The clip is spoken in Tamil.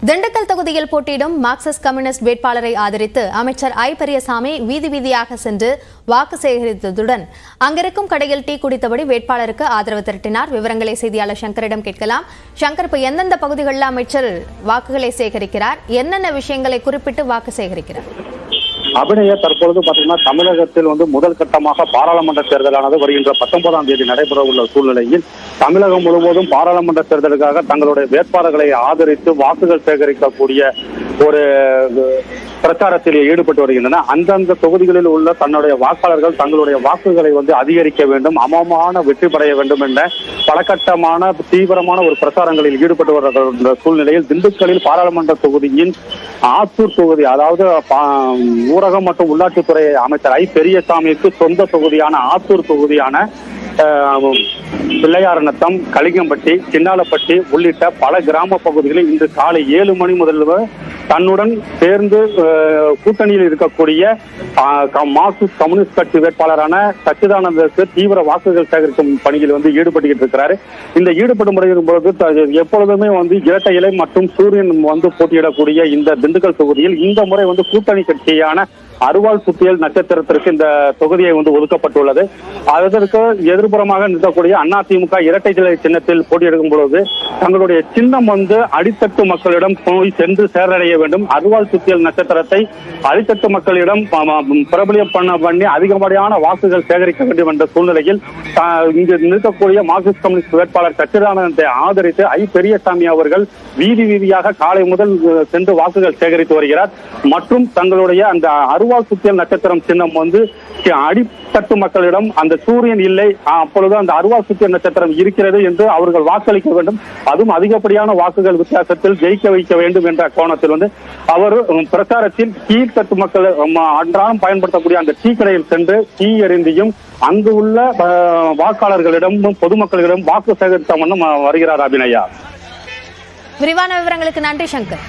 திண்டுக்கல் தொகுதியில் போட்டியிடும் மார்க்சிஸ்ட் கம்யூனிஸ்ட் வேட்பாளரை ஆதரித்து அமைச்சர் ஐ பெரியசாமி வீதி வீதியாக சென்று வாக்கு சேகரித்ததுடன் அங்கிருக்கும் கடையில் டீ குடித்தபடி வேட்பாளருக்கு ஆதரவு திரட்டினார். விவரங்களை செய்தியாளர் சங்கரிடம் கேட்கலாம். சங்கர், இப்ப எந்தெந்த பகுதிகளில் அமைச்சர் வாக்குகளை சேகரிக்கிறார், என்னென்ன விஷயங்களை குறிப்பிட்டு வாக்கு சேகரிக்கிறார்? அபிநய தற்பொழுது பாத்தீங்கன்னா தமிழகத்தில் முதல் கட்டமாக பாராளுமன்ற தேர்தலானது வருகின்ற 19ஆம் தேதி நடைபெற உள்ள சூழ்நிலையில் தமிழகம் முழுவதும் பாராளுமன்ற தேர்தலுக்காக தங்களுடைய வேட்பாளர்களை ஆதரித்து வாக்குகள் சேகரிக்கக்கூடிய ஒரு பிரச்சாரத்தில் ஈடுபட்டு வருகின்றன. அந்தந்த தொகுதிகளில் உள்ள தன்னுடைய வாக்காளர்கள் தங்களுடைய வாக்குகளை அதிகரிக்க வேண்டும், அமோகமான வெற்றி பெற வேண்டும் என்ற பலகட்டமான தீவிரமான ஒரு பிரச்சாரங்களில் ஈடுபட்டு வருகின்ற சூழ்நிலையில் திண்டுக்கல்லில் பாராளுமன்ற தொகுதியின் ஆத்தூர் தொகுதி, அதாவது ஊரகம் மற்றும் உள்ளாட்சித்துறை அமைச்சர் ஐ பெரியசாமிக்கு சொந்த தொகுதியான ஆத்தூர் தொகுதியான பிள்ளையார்நத்தம், கலிங்கம்பட்டி, சின்னாலப்பட்டி உள்ளிட்ட பல கிராம பகுதிகளில் இன்று காலை 7 மணி முதல் தன்னுடன் சேர்ந்து கூட்டணியில் இருக்கக்கூடிய மார்க்சிஸ்ட் கம்யூனிஸ்ட் கட்சி வேட்பாளரான சச்சிதானந்தருக்கு தீவிர வாக்குகள் சேகரிக்கும் பணியில் ஈடுபட்டு இருக்கிறார். இந்த ஈடுபடும் முறையின் பொழுது எப்பொழுதுமே இரட்டை இலை மற்றும் சூரியன் போட்டியிடக்கூடிய இந்த திண்டுக்கல் தொகுதியில் இந்த முறை கூட்டணி கட்சியான அருவாள் சுத்தியல் நட்சத்திரத்திற்கு இந்த தொகுதியை ஒதுக்கப்பட்டுள்ளது. அதற்கு எதிர்ப்புறமாக நிற்கக்கூடிய அதிமுக இரட்டை இலை சின்னத்தில் போட்டியிடும் பொழுது தங்களுடைய சின்னம் அடித்தட்டு மக்களிடம் போய் சென்று சேரடைய வேண்டும், அருவாள் சுத்தியல் நட்சத்திரத்தை அடித்தட்டு மக்களிடம் பிரபலியம் பண்ணி அதிகப்படியான வாக்குகள் சேகரிக்க வேண்டும் என்ற சூழ்நிலையில் இங்கு நிற்கக்கூடிய மார்க்சிஸ்ட் கம்யூனிஸ்ட் வேட்பாளர் சச்சிதானந்தத்தை ஆதரித்து ஐ பெரியசாமி அவர்கள் வீதி வீதியாக காலை முதல் சென்று வாக்குகள் சேகரித்து வருகிறார். மற்றும் தங்களுடைய அந்த அருவாள் சுத்தியல் நட்சத்திரம் சின்னம் அடித்தட்டு மக்களிடம் அந்த சூரியன் இல்லை, அப்பொழுது அந்த அருவாள் சுத்தியல் நட்சத்திரம் இருக்கிறது என்று அவர்கள் வாக்களிக்க வேண்டும், அதுவும் அதிகப்படியான வாக்குகள் வித்தியாசத்தில் ஜெயிக்க வைக்க வேண்டும் என்ற கோணத்தில் அவர் பிரச்சாரத்தில் கீழ்த்தட்டு மக்கள் அன்றாடம் பயன்படுத்தக்கூடிய அந்த டீ கடையில் சென்று டீ எறிந்தியும் அங்கு உள்ள வாக்காளர்களிடம் பொதுமக்களிடம் வாக்கு சேகரித்த வண்ணம் வருகிறார். அபிநயா, விரிவான விவரங்களுக்கு நன்றி சங்கர்.